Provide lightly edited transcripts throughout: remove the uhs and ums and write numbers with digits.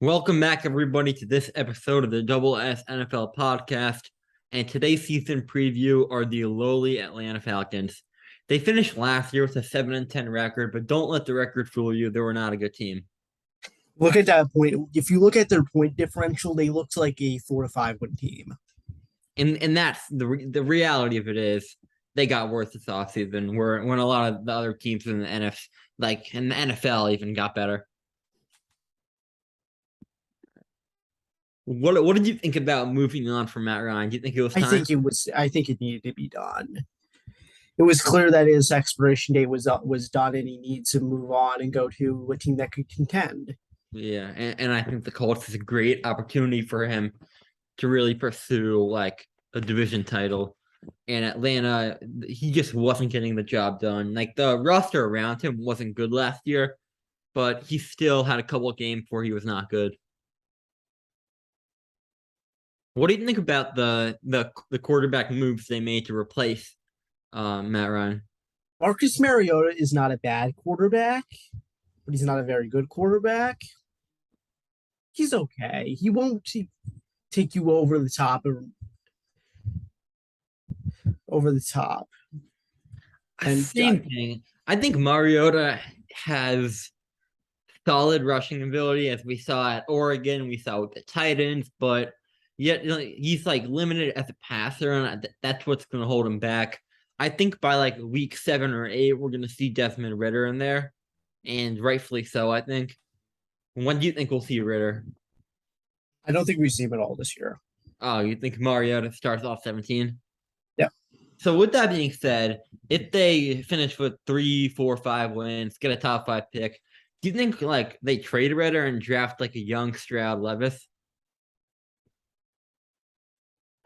Welcome back, everybody, to this episode of the Double S NFL podcast. And today's season preview are the lowly Atlanta Falcons. They finished last year with a 7-10 record, but don't let the record fool you. They were not a good team. Look at that point. If you look at their point differential, they looked like a 4 to 5 win team. And that's the reality of it is they got worse this offseason, when a lot of the other teams in the NFL even got better. What did you think about moving on from Matt Ryan? Do you think it was time? I think it needed to be done. It was clear that his expiration date was done, and he needs to move on and go to a team that could contend. Yeah, and I think the Colts is a great opportunity for him to really pursue like a division title. And Atlanta, he just wasn't getting the job done. Like the roster around him wasn't good last year, but he still had a couple of games where he was not good. What do you think about the quarterback moves they made to replace Matt Ryan? Marcus Mariota is not a bad quarterback, but he's not a very good quarterback. He's okay. He won't take you over the top. And Same thing. I think Mariota has solid rushing ability, as we saw at Oregon, we saw with the Titans, but yet he's like limited as a passer, and that's what's going to hold him back. I think by like week 7 or 8, we're going to see Desmond Ridder in there, and rightfully so, I think. When do you think we'll see Ridder? I don't think we see him at all this year. Oh, you think Mariota starts off 17? Yeah. So with that being said, if they finish with 3, 4, 5 wins, get a top 5 pick, do you think like they trade Ridder and draft like a young Stroud Levis?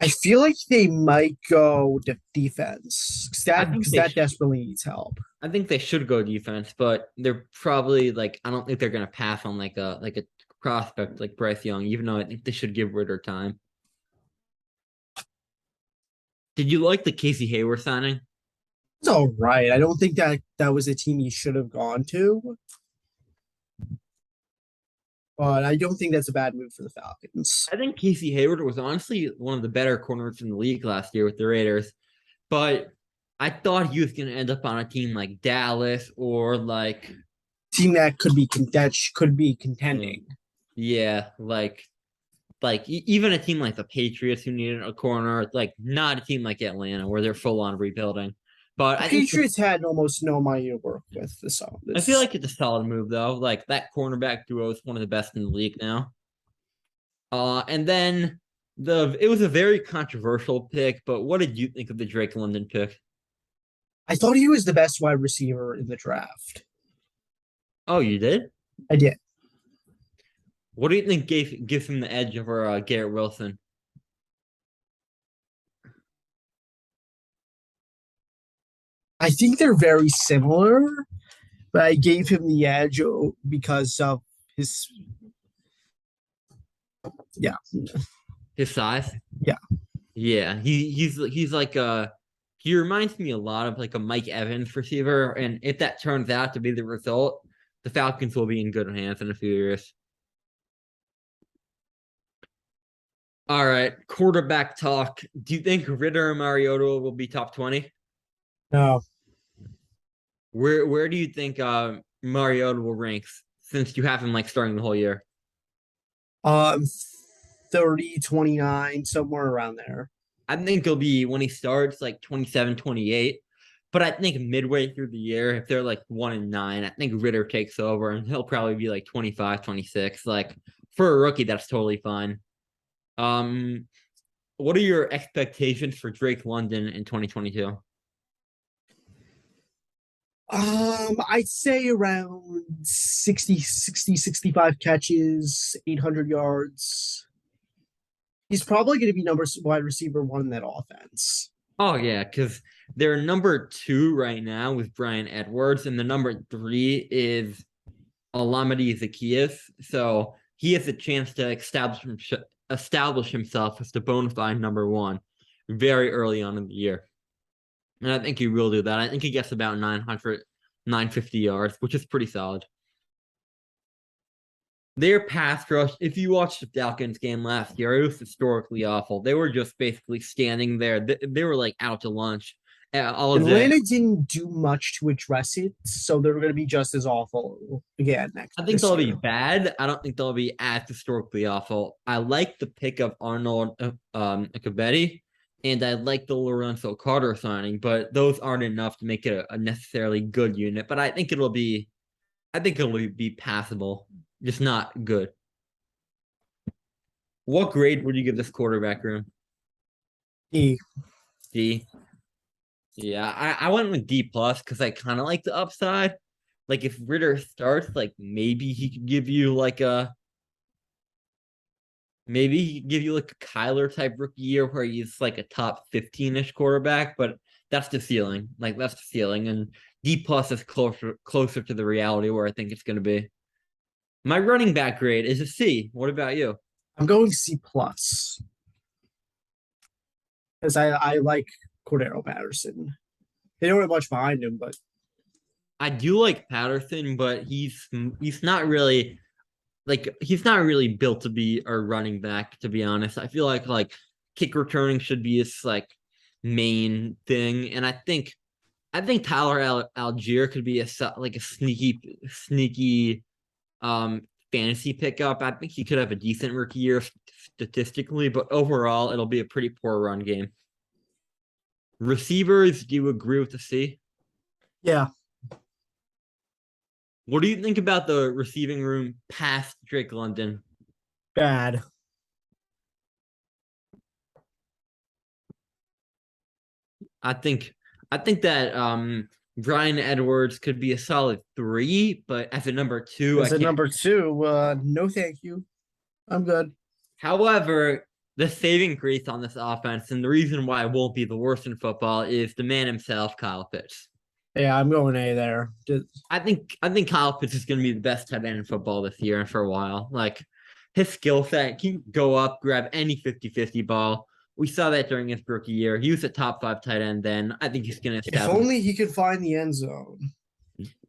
I feel like they might go defense because that desperately needs help. I think they should go defense, but they're probably like I don't think they're gonna pass on like a prospect like Bryce Young, even though I think they should give Ridder time. Did you like the Casey Hayward signing? It's all right. I don't think that was a team he should have gone to, but I don't think that's a bad move for the Falcons. I think Casey Hayward was honestly one of the better corners in the league last year with the Raiders, but I thought he was going to end up on a team like Dallas or like team that could be contending. Yeah, like even a team like the Patriots who needed a corner, like not a team like Atlanta where they're full on rebuilding. But the Patriots had almost no money to work with this. I feel like it's a solid move though. Like that cornerback duo is one of the best in the league now. And then it was a very controversial pick, but what did you think of the Drake London pick? I thought he was the best wide receiver in the draft. Oh, you did? I did. What do you think gives him the edge over Garrett Wilson? I think they're very similar, but I gave him the edge because of his his size. Yeah. He's like he reminds me a lot of like a Mike Evans receiver, and if that turns out to be the result, the Falcons will be in good hands in a few years. All right, quarterback talk. Do you think Ridder and Mariota will be top 20? No. Where do you think Mariota will rank since you have him like starting the whole year? 30, 29, somewhere around there. I think he'll be when he starts like 27, 28. But I think midway through the year, if they're like 1-9, I think Ridder takes over and he'll probably be like 25, 26. Like for a rookie, that's totally fine. What are your expectations for Drake London in 2022? I'd say around 60, 65 catches, 800 yards. He's probably going to be wide receiver 1 in that offense. Oh, yeah, because they're number 2 right now with Brian Edwards, and the number 3 is Olamide Zaccheaus. So he has a chance to establish himself as the bona fide number 1 very early on in the year. And I think he will do that. I think he gets about 950 yards, which is pretty solid. Their pass rush, if you watched the Falcons game last year, it was historically awful. They were just basically standing there. They were like out to lunch all day. Atlanta didn't do much to address it, so they're going to be just as awful again next I think this they'll be year. bad. I don't think they'll be as historically awful. I like the pick of Arnold Akabetti, and I like the Lorenzo Carter signing, but those aren't enough to make it a necessarily good unit. But I think it'll be passable, just not good. What grade would you give this quarterback room? E. D. Yeah, I went with D plus because I kind of like the upside. Like if Ritter starts, like maybe he could give you like a Kyler type rookie year where he's like a top 15-ish quarterback, but that's the ceiling. Like that's the ceiling. And D plus is closer to the reality where I think it's gonna be. My running back grade is a C. What about you? I'm going C plus because I like Cordero Patterson. They don't have much behind him, but I do like Patterson, but he's not really he's not really built to be a running back, to be honest. I feel like kick returning should be his like main thing. And I think Tyler Algier could be like a sneaky um fantasy pickup. I think he could have a decent rookie year statistically, but overall it'll be a pretty poor run game. Receivers, do you agree with the C? yeah, What do you think about the receiving room past Drake London? bad. I think I think that Brian Edwards could be a solid 3, but as a number 2, I As a can't. number two, no thank you. I'm good. However, the saving grace on this offense, and the reason why it won't be the worst in football, is the man himself, Kyle Pitts. Yeah, I'm going A there. I think Kyle Pitts is going to be the best tight end in football this year and for a while. Like his skill set can go up, grab any 50-50 ball. We saw that during his rookie year. He was a top 5 tight end then. I think he's going to If establish. only he could find the end zone.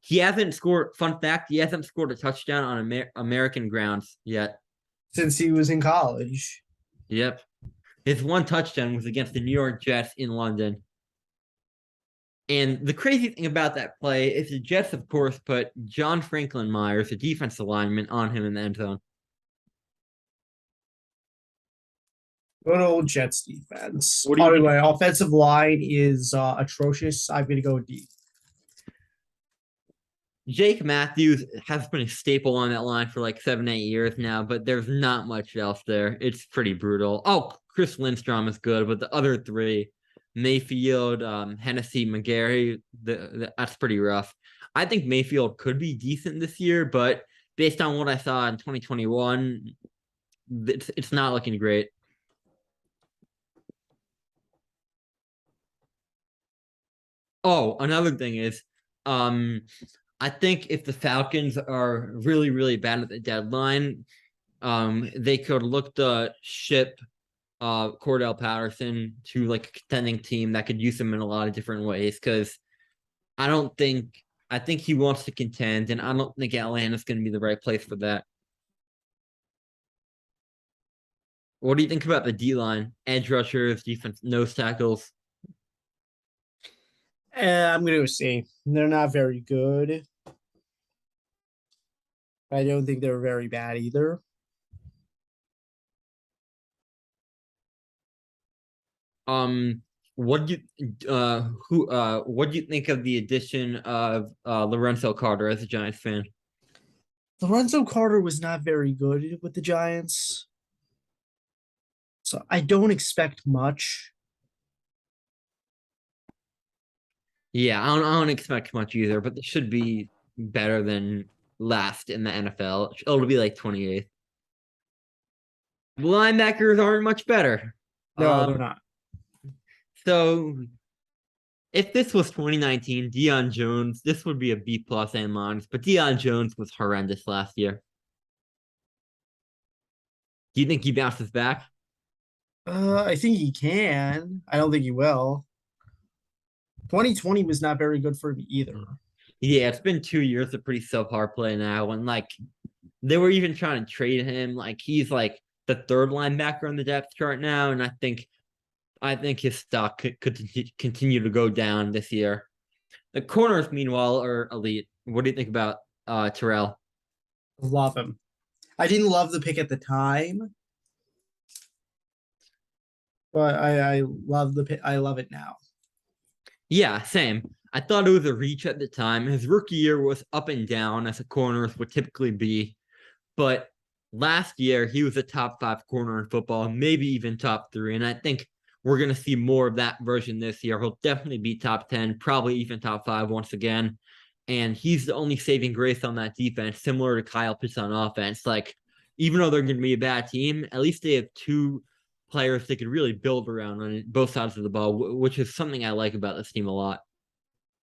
He hasn't scored. Fun fact: he hasn't scored a touchdown on American grounds yet. Since he was in college. Yep, his one touchdown was against the New York Jets in London. And the crazy thing about that play is the Jets, of course, put John Franklin Myers, a defensive lineman, on him in the end zone. Good old Jets defense. What do By you the think? way, offensive line is atrocious. I'm going to go D. Jake Matthews has been a staple on that line for like 7-8 years now, but there's not much else there. It's pretty brutal. Oh, Chris Lindstrom is good, but the other three, Mayfield, Hennessy, McGarry, that's pretty rough. I think Mayfield could be decent this year, but based on what I saw in 2021, it's not looking great. Oh, another thing is, um, I think if the Falcons are really, really bad at the deadline, they could look to ship Cordell Patterson to like a contending team that could use him in a lot of different ways. Because I don't think I think he wants to contend, and I don't think Atlanta's going to be the right place for that. What do you think about the D line, edge rushers, defense, nose tackles? I'm going to say they're not very good. I don't think they're very bad either. Um, what do what do you think of the addition of Lorenzo Carter as a Giants fan? Lorenzo Carter was not very good with the Giants. So I don't expect much. Yeah, I don't expect much either, but they should be better than last in the NFL. It'll be like 28th. Linebackers aren't much better. No, they're not. So if this was 2019, Deion Jones, this would be a B plus and minus, but Deion Jones was horrendous last year. Do you think he bounces back? I think he can. I don't think he will. 2020 was not very good for him either. Yeah, it's been 2 years of pretty subpar play now, and like They were even trying to trade him. Like he's like the third linebacker on the depth chart now, and I think his stock could continue to go down this year. The corners, meanwhile, are elite. What do you think about Terrell? Love him. I didn't love the pick at the time, but I love the pick. I love it now. Yeah, same. I thought it was a reach at the time. His rookie year was up and down as a corners would typically be, but last year he was a top 5 corner in football, maybe even top 3. And I think we're gonna see more of that version this year. He'll definitely be top 10, probably even top 5 once again. And he's the only saving grace on that defense, similar to Kyle Pitts on offense. Like, even though they're gonna be a bad team, at least they have two players they could really build around on both sides of the ball, which is something I like about this team a lot.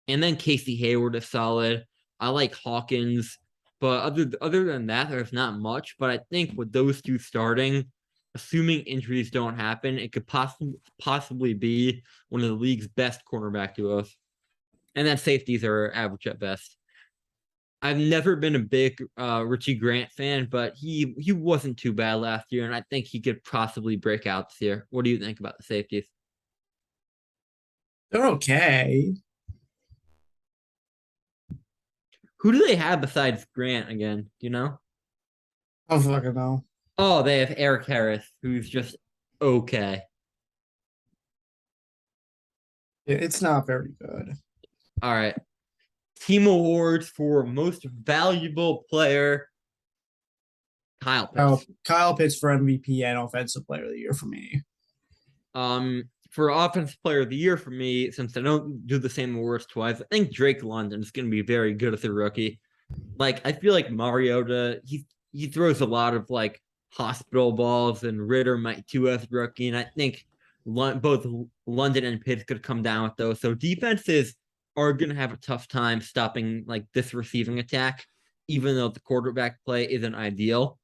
And then Casey Hayward is solid. I like Hawkins, but other than that, there's not much. But I think with those two starting, assuming injuries don't happen, it could possibly be one of the league's best cornerback duos. And then safeties are average at best. I've never been a big Richie Grant fan, but he wasn't too bad last year, and I think he could possibly break out this year. What do you think about the safeties? They're okay. Who do they have besides Grant again? Do you know? I don't fucking know. Oh, they have Eric Harris, who's just okay. It's not very good. All right. Team awards for most valuable player. Kyle Pitts. Kyle Pitts for MVP and Offensive Player of the Year for me. For offensive player of the year for me, since I don't do the same awards twice, I think Drake London is going to be very good as a rookie. Like, I feel like Mariota, he throws a lot of like hospital balls, and Ritter might too as rookie. And I think both London and Pitts could come down with those. So defenses are going to have a tough time stopping like this receiving attack, even though the quarterback play isn't ideal.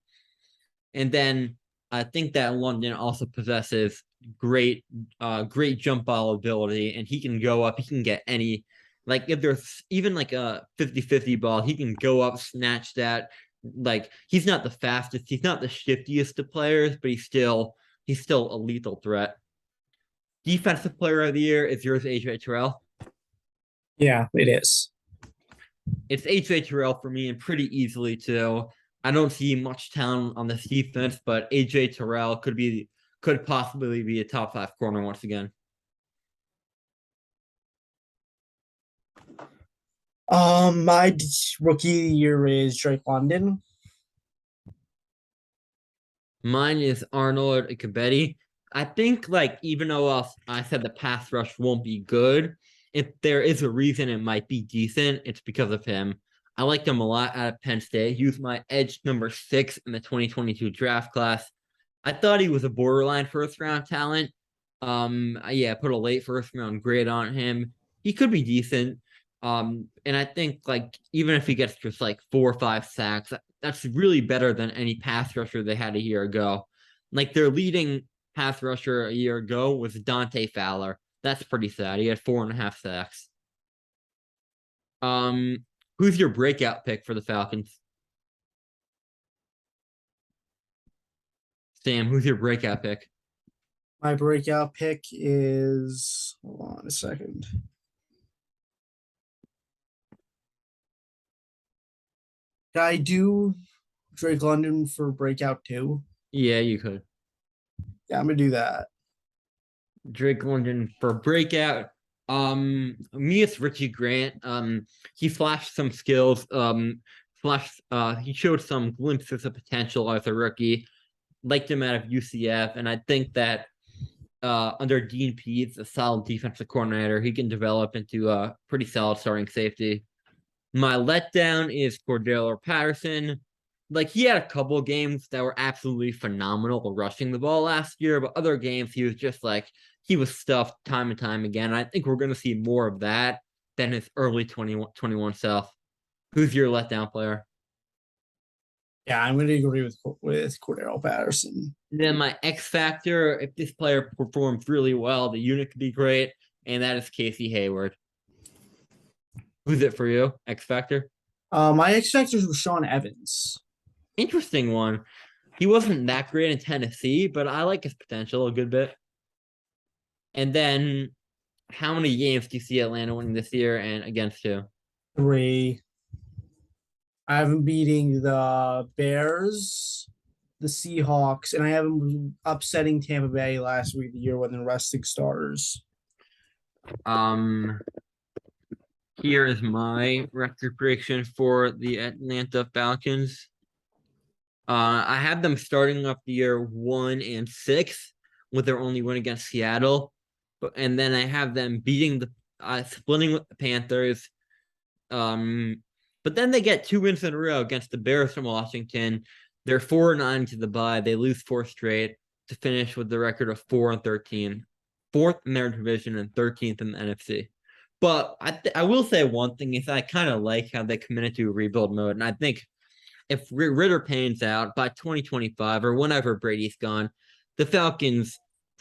And then I think that London also possesses great jump ball ability, and he can go up, he can get any, like if there's even like a 50-50 ball, he can go up, snatch that. Like, he's not the fastest, he's not the shiftiest of players, but he's still a lethal threat. Defensive player of the year is yours, AJ Terrell. Yeah, it is. It's AJ Terrell for me, and pretty easily too. I don't see much talent on this defense, but AJ Terrell could possibly be a top 5 corner once again. My rookie of the year is Drake London. Mine is Arnold Ikebedi. I think, like, even though I said the pass rush won't be good, if there is a reason it might be decent, it's because of him. I liked him a lot out of Penn State. He was my edge number 6 in the 2022 draft class. I thought he was a borderline first round talent. Yeah, put a late first round grade on him. He could be decent. And I think, like, even if he gets just like 4 or 5 sacks, that's really better than any pass rusher they had a year ago. Like, their leading pass rusher a year ago was Dante Fowler. That's pretty sad. He had 4.5 sacks. Who's your breakout pick for the Falcons? Sam, who's your breakout pick? My breakout pick is, hold on a second. Can I do Drake London for breakout too? Yeah, you could. Yeah, I'm gonna do that. Drake London for breakout. Me, it's Richie Grant. He flashed some skills. He showed some glimpses of potential as a rookie. Liked him out of UCF, and I think that under Dean Pease, a solid defensive coordinator, he can develop into a pretty solid starting safety. My letdown is Cordero Patterson. Like, he had a couple of games that were absolutely phenomenal rushing the ball last year, but other games he was just like, he was stuffed time and time again. I think we're going to see more of that than his early 2021 self. Who's your letdown player? Yeah, I'm gonna agree with Cordero Patterson. Then my X factor, if this player performs really well, the unit could be great, and that is Casey Hayward. Who's it for you? X factor? My X factors were Sean Evans. Interesting one. He wasn't that great in Tennessee, but I like his potential a good bit. And then how many games do you see Atlanta winning this year and against who? 3. I have them beating the Bears, the Seahawks, and I have them upsetting Tampa Bay last week of the year when they're resting starters. Um, Here is my record prediction for the Atlanta Falcons. I have them starting off the year 1-6 with their only win against Seattle, and then I have them beating the splitting with the Panthers. But then they get 2 wins in a row against the Bears from Washington. They're 4-9 to the bye. They lose 4 straight to finish with the record of 4-13, fourth in their division and 13th in the NFC. But I will say one thing is I kind of like how they committed to a rebuild mode, and I think if Ritter pans out by 2025 or whenever Brady's gone, the Falcons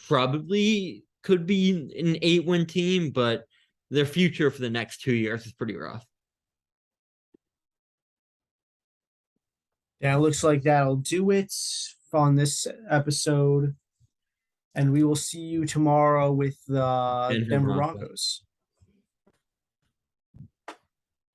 probably could be an 8-win team, but their future for the next 2 years is pretty rough. Yeah, it looks like that'll do it on this episode. And we will see you tomorrow with the Denver Denver Broncos. Broncos.